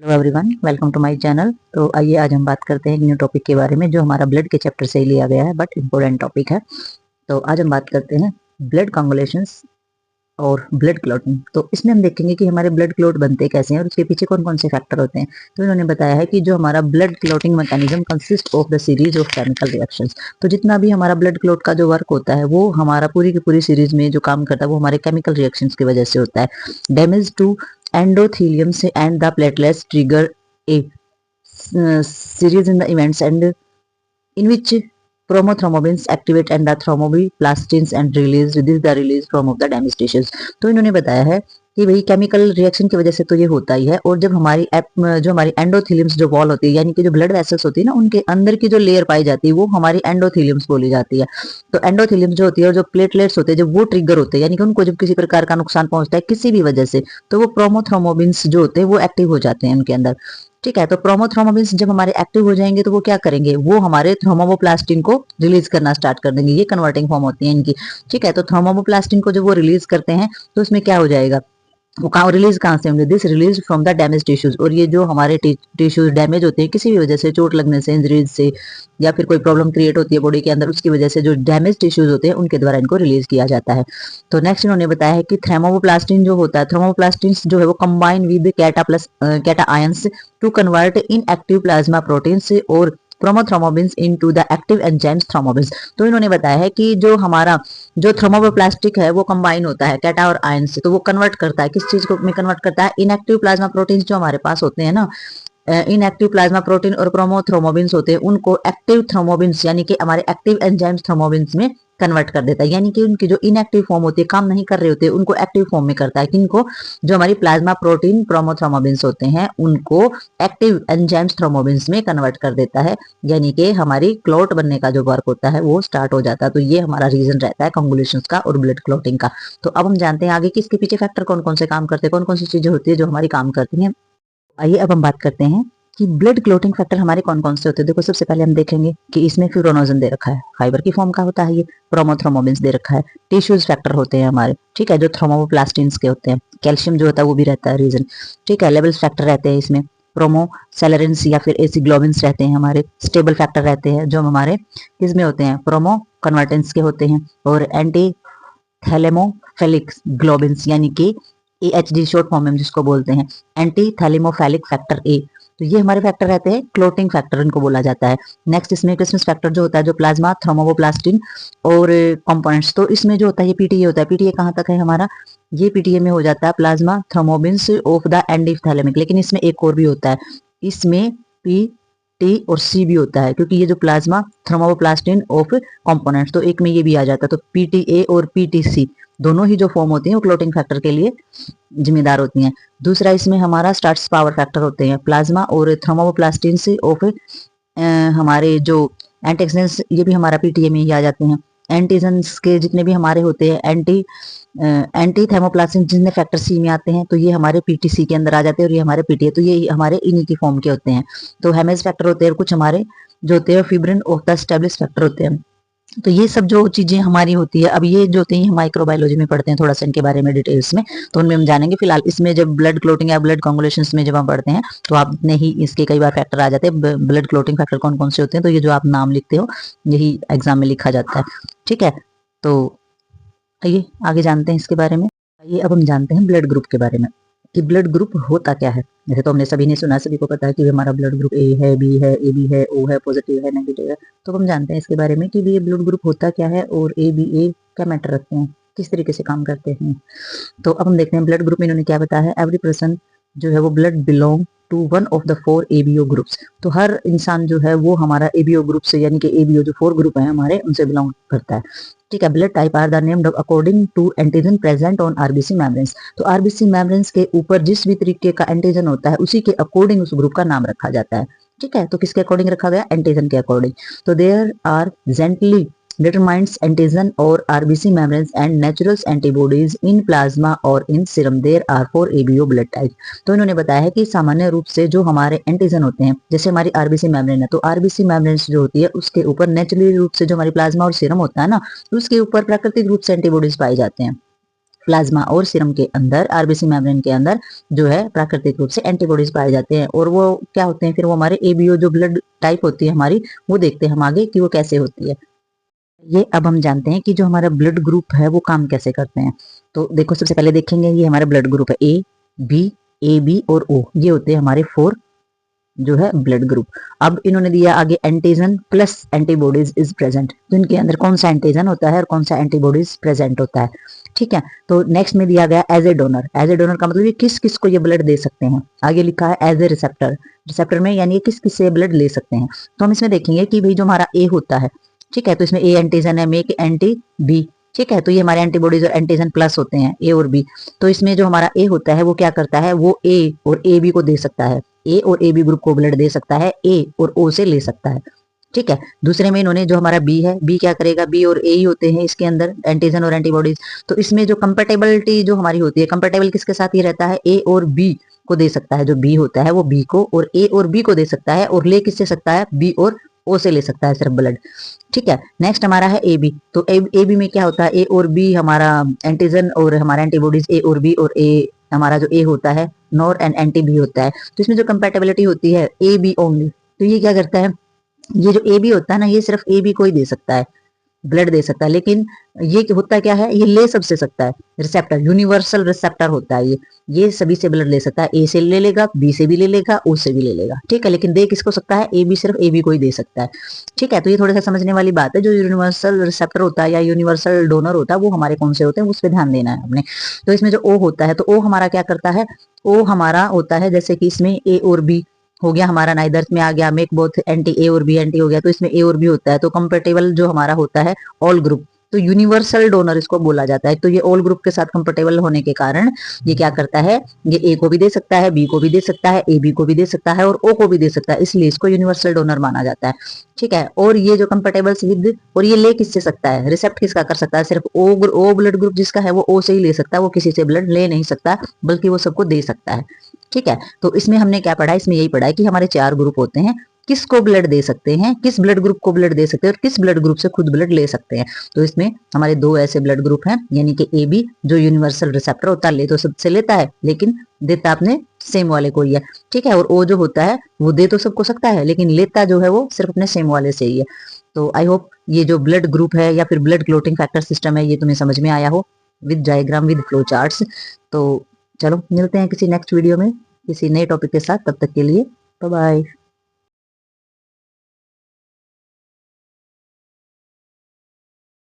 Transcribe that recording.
Hello everyone, welcome to my channel. तो आइए आज हम बात करते हैं एक न्यू टॉपिक के बारे में जो हमारा ब्लड के चैप्टर से ही लिया गया है बट इम्पोर्टेंट टॉपिक है। तो आज हम बात करते हैं ब्लड कॉन्गुलेशंस और ब्लड क्लॉटिंग। तो इसमें हम देखेंगे कि हमारे ब्लड क्लॉट बनते कैसे हैं और उसके पीछे कौन कौन से फैक्टर होते हैं। तो इन्होंने बताया है कि जो हमारा blood clotting mechanism consist of the series of chemical reactions. तो जितना भी हमारा ब्लड क्लॉट का जो वर्क होता है वो हमारा पूरी की पूरी सीरीज में जो काम करता है वो हमारे केमिकल रिएक्शंस की वजह से होता है। Damage to endotheliums and the platelets trigger a series in the events and in which promothrombins activate and the thromboplastins and release this the release from of the damaged tissues। तो इन्होंने बताया है कि भाई केमिकल रिएक्शन की वजह से तो ये होता ही है, और जब हमारी जो हमारी एंडोथीलियम्स जो वॉल होती है यानी कि जो ब्लड वेसल्स होती है ना उनके अंदर की जो लेयर पाई जाती है वो हमारी एंडोथीलियम्स बोली जाती है। तो एंडोथीलियम्स जो होती है और जो प्लेटलेट्स होते हैं जब वो ट्रिगर होते हैं यानी कि उनको जब किसी प्रकार का नुकसान पहुंचता है किसी भी वजह से तो वो प्रोमोथ्रोम्बिन्स जो होते हैं वो एक्टिव हो जाते हैं उनके अंदर। ठीक है, तो प्रोमोथ्रोम्बिन्स जब हमारे एक्टिव हो जाएंगे तो वो क्या करेंगे, वो हमारे थ्रोम्बोप्लास्टिन को रिलीज करना स्टार्ट कर देंगे। ये कन्वर्टिंग फॉर्म होती है इनकी। ठीक है, तो थ्रोम्बोप्लास्टिन को जब वो रिलीज करते हैं तो उसमें क्या हो जाएगा, वो कहाँ रिलीज कहाँ से होंगे, this release from the damage tissues. और ये जो हमारे टिश्यूज डैमेज होते हैं किसी भी वजह से, चोट लगने से, इंजरीज से, या फिर कोई प्रॉब्लम क्रिएट होती है बॉडी के अंदर उसकी वजह से जो डैमेज टिश्यूज होते हैं उनके द्वारा इनको रिलीज किया जाता है। तो नेक्स्ट इन्होंने बताया है कि थ्रोम्बोप्लास्टिन जो होता है, थ्रोम्बोप्लास्टिन जो है वो combine with cations to convert inactive plasma proteins और prothrombins into the active enzymes thrombins. तो इन्होंने बताया है कि जो हमारा जो थ्रोम्बोप्लास्टिक है वो कंबाइन होता है कैटा और आयन से, तो वो कन्वर्ट करता है किस चीज को में कन्वर्ट करता है, इनएक्टिव प्लाज्मा प्रोटीन्स जो हमारे पास होते हैं ना, इनएक्टिव प्लाज्मा प्रोटीन और प्रोमोथ्रोम्बिन्स होते हैं उनको एक्टिव थ्रोम्बोबिन्स यानी कि हमारे एक्टिव एंजाइम्स थ्रोम्बोबिन्स में कन्वर्ट कर देता है। यानी कि उनकी जो इनएक्टिव फॉर्म होती है, काम नहीं कर रहे होते, उनको एक्टिव फॉर्म में करता है। किनको, जो हमारी प्लाज्मा प्रोटीन प्रोमोथ्रोम्बिन्स होते हैं उनको एक्टिव एंजाइम्स थ्रोम्बोबिन्स में कन्वर्ट कर देता है। यानी कि हमारी क्लॉट बनने का जो वर्क होता है वो स्टार्ट हो जाता है। तो ये हमारा रीजन रहता है कॉन्गुलेशंस का और ब्लड क्लॉटिंग का। तो अब हम जानते हैं आगे कि इसके पीछे फैक्टर कौन कौन से काम करते हैं, कौन कौन सी चीजें होती है जो हमारी काम करती हैं। आइए अब हम बात करते हैं कि ब्लड क्लोटिंग फैक्टर हमारे कौन कौन से होते हैं। देखो सबसे पहले हम देखेंगे कि इसमें फ्यूरोनोजन दे रखा है, फाइबर की फॉर्म का होता है ये। प्रोमोथ्रोम्बिन्स दे रखा है, टिश्यूज फैक्टर होते हैं हमारे। ठीक है, जो थ्रोम्बोप्लास्टिन्स के होते हैं। कैल्शियम जो होता है वो भी रहता है रीजन। ठीक है, लेवल्स फैक्टर रहते हैं इसमें। प्रोमोसेलेरिन्स या फिर एसिग्लोबिन्स रहते हैं हमारे। स्टेबल फैक्टर रहते हैं जो हमारे किस में होते हैं, प्रोमो कन्वर्टेंस के होते हैं। और एंटी थैलेमोफेलिक ग्लोबिन्स यानी कि AHG शॉर्ट फॉर्म में जिसको बोलते हैं, एंटी थैलेमोफेलिक फैक्टर ए। तो ये हमारे फैक्टर रहते हैं, क्लोटिंग फैक्टर इनको बोला जाता है। नेक्स्ट इसमें क्रिसमस फैक्टर जो होता है, जो प्लाज्मा थ्रोम्बोप्लास्टिन और कंपोनेंट्स। तो इसमें जो होता है ये PTA होता है। PTA कहाँ तक है हमारा, ये PTA में हो जाता है प्लाज्मा थ्रोम्बोबिन्स ऑफ द एंडोथैलेमिक। लेकिन इसमें एक और भी होता है, इसमें PT और C भी होता है, क्योंकि ये जो प्लाज्मा थ्रोम्बोप्लास्टिन ऑफ कंपोनेंट्स, तो एक में ये भी आ जाता है। तो PTA और PTC दोनों ही जो फॉर्म होती हैं वो क्लोटिंग फैक्टर के लिए जिम्मेदार होती हैं। दूसरा इसमें हमारा स्टार्स पावर फैक्टर होते हैं, प्लाज्मा और थ्रोम्बोप्लास्टिन से ऑफ हमारे जो एंटीऑक्सीडेंट्स, ये भी हमारा PTA में ही आ जाते हैं। एंटीजन्स के जितने भी हमारे होते हैं, एंटी थर्मोप्लास्टिन जितने फैक्टर C में आते हैं तो ये हमारे PTC के अंदर आ जाते हैं, और ये हमारे PTA, तो ये हमारे इन्हीं की फॉर्म के होते हैं। तो हेमेज फैक्टर होते हैं, और कुछ हमारे जो होते हैं fibrin of the establish factor होते हैं। तो ये सब जो चीजें हमारी होती है, अब ये जो होते हैं माइक्रोबायोलॉजी में पढ़ते हैं थोड़ा सा इनके बारे में डिटेल्स में, तो उनमें हम जानेंगे। फिलहाल इसमें जब ब्लड क्लोटिंग या ब्लड कॉन्गुलेशंस में जब हम पढ़ते हैं तो आपने ही इसके कई बार फैक्टर आ जाते हैं। ब्लड क्लोटिंग फैक्टर कौन कौन से होते हैं, तो ये जो आप नाम लिखते हो यही एग्जाम में लिखा जाता है। ठीक है, तो आइए आगे जानते हैं इसके बारे में। आइए अब हम जानते हैं ब्लड ग्रुप के बारे में कि ब्लड ग्रुप होता क्या है। जैसे तो हमने सभी ने सुना, सभी को पता है कि हमारा ब्लड ग्रुप A है, B है, AB है, O है, पॉजिटिव है, नेगेटिव है। तो हम जानते हैं इसके बारे में कि ये ब्लड ग्रुप होता क्या है और A क्या मैटर रखते हैं, किस तरीके से काम करते हैं। तो अब हम देखते हैं ब्लड ग्रुप में इन्होंने क्या बताया है। एवरी पर्सन जो है वो blood belong to one of the 4 ABO groups. तो हर इंसान जो है वो हमारा ABO ग्रुप से, यानी कि ABO जो 4 ग्रुप है हमारे, उनसे बिलोंग करता है। ठीक है, blood type are the named according to antigen present on RBC membranes. तो RBC मेम्ब्रेन्स के ऊपर जिस भी तरीके का एंटीजन होता है उसी के अकॉर्डिंग उस ग्रुप का नाम रखा जाता है। ठीक है, तो किसके अकॉर्डिंग रखा गया, एंटीजन के अकॉर्डिंग। तो there are gently determines antigen or RBC membranes and natural antibodies in plasma or in serum. There are 4 ABO blood types। तो इन्होंने बताया है कि सामान्य रूप से जो हमारे एंटीजन होते हैं, जैसे हमारी RBC मेम्ब्रेन है, तो RBC मेम्ब्रेन्स जो होती है उसके ऊपर नेचुरली रूप से जो हमारी प्लाज्मा और सीरम होता है ना, उसके ऊपर प्राकृतिक रूप से एंटीबॉडीज पाए जाते हैं। प्लाज्मा और सीरम के अंदर, आरबीसी मेम्ब्रेन के अंदर जो है प्राकृतिक रूप से एंटीबॉडीज पाए जाते हैं। और वो क्या होते हैं, फिर वो हमारे एबीओ जो ब्लड टाइप होती है हमारी, वो देखते हैं हम आगे कि वो कैसे होती है। ये अब हम जानते हैं कि जो हमारा ब्लड ग्रुप है वो काम कैसे करते हैं। तो देखो, सबसे पहले देखेंगे ये हमारा ब्लड ग्रुप है ए बी और ओ, ये होते हैं हमारे 4 जो है ब्लड ग्रुप। अब इन्होंने दिया आगे antigen plus antibodies is present, तो इनके अंदर कौन सा एंटीजन होता है और कौन सा एंटीबॉडीज प्रेजेंट होता है। ठीक है, तो नेक्स्ट में दिया गया as a donor. As a donor का मतलब ये किस किस को ये ब्लड दे सकते हैं। आगे लिखा है एज ए रिसेप्टर, रिसेप्टर में यानी किस किस से ब्लड ले सकते हैं। तो हम इसमें देखेंगे कि भाई जो हमारा ए होता है, ठीक है, तो इसमें ए एंटीजन है, मेक एंटी बी, ठीक है, तो ये हमारे एंटीबॉडीज और एंटीजन प्लस होते हैं ए और बी। तो इसमें जो हमारा ए होता है वो क्या करता है, वो ए और ए बी को दे सकता है, ए और ए बी ग्रुप को ब्लड दे सकता है, ए और ओ से ले सकता है। ठीक है, दूसरे में इन्होंने जो हमारा बी है, बी क्या करेगा, बी और ए ही होते हैं इसके अंदर एंटीजन और एंटीबॉडीज। तो इसमें जो कंपेटेबिलिटी जो हमारी होती है, कंपेटेबल किसके साथ ये रहता है, ए और बी को दे सकता है, जो बी होता है वो बी को और ए और बी को दे सकता है, और ले किससे सकता है, बी और ओ से ले सकता है सिर्फ ब्लड। ठीक है, नेक्स्ट हमारा है ए बी। तो ए बी में क्या होता है, ए और बी हमारा एंटीजन और हमारा एंटीबॉडीज ए और बी, और ए हमारा जो ए होता है नॉर एंड एंटी बी होता है। तो इसमें जो कंपेटेबिलिटी होती है ए बी ओनली, तो ये क्या करता है, ये जो ए बी होता है ना, ये सिर्फ ए बी को ही दे सकता है, ब्लड दे सकता है। लेकिन ये होता क्या है, ये ले सबसे सकता है, रिसेप्टर, यूनिवर्सल रिसेप्टर होता है ये सभी से ब्लड ले सकता है, ए से ले लेगा, बी से भी ले लेगा, ओ से भी ले लेगा। ठीक है, लेकिन दे किसको सकता है, ए बी सिर्फ ए बी को ही दे सकता है। ठीक है, तो ये थोड़ा सा समझने वाली बात है। जो यूनिवर्सल रिसेप्टर होता है या यूनिवर्सल डोनर होता है वो हमारे कौन से होते हैं, उस पर ध्यान देना है हमने। तो इसमें जो ओ होता है, तो ओ हमारा क्या करता है, ओ हमारा होता है जैसे कि इसमें ए और बी हो गया हमारा, नाइदर में आ गया, मेक बोथ एंटी, ए और बी एंटी हो गया, तो इसमें ए और बी होता है। तो कंपेटेबल जो हमारा होता है ऑल ग्रुप, तो यूनिवर्सल डोनर इसको बोला जाता है। तो ये ऑल ग्रुप के साथ कंफर्टेबल होने के कारण ये क्या करता है, ये ए को भी दे सकता है, बी को भी दे सकता है, ए बी को भी दे सकता है और ओ को भी दे सकता है, इसलिए इसको यूनिवर्सल डोनर माना जाता है। ठीक है, और ये जो कंफर्टेबल विद, और ये ले किससे सकता है, रिसेप्ट किसका कर सकता है, सिर्फ ओ ब्लड ग्रुप जिसका है वो ओ से ही ले सकता है, वो किसी से ब्लड ले नहीं सकता, बल्कि वो सबको दे सकता है। ठीक है, तो इसमें हमने क्या पढ़ा, इसमें यही पढ़ा है कि हमारे 4 ग्रुप होते हैं, किसको ब्लड दे सकते हैं, किस ब्लड ग्रुप को ब्लड दे सकते हैं और किस ब्लड ग्रुप से खुद ब्लड ले सकते हैं। तो इसमें हमारे 2 ऐसे ब्लड ग्रुप हैं, यानी कि ए बी जो यूनिवर्सल रिसेप्टर होता है, ले तो सबसे लेता है लेकिन देता अपने सेम वाले को ही है। ठीक है, और ओ जो होता है वो दे तो सबको सकता है लेकिन लेता जो है वो सिर्फ अपने सेम वाले से ही है। तो आई होप ये जो ब्लड ग्रुप है या फिर ब्लड क्लोटिंग फैक्टर सिस्टम है ये तुम्हें समझ में आया हो, with diagram with flow charts. तो चलो मिलते हैं किसी नेक्स्ट वीडियो में किसी नए टॉपिक के साथ, तब तक के लिए बाय बाय।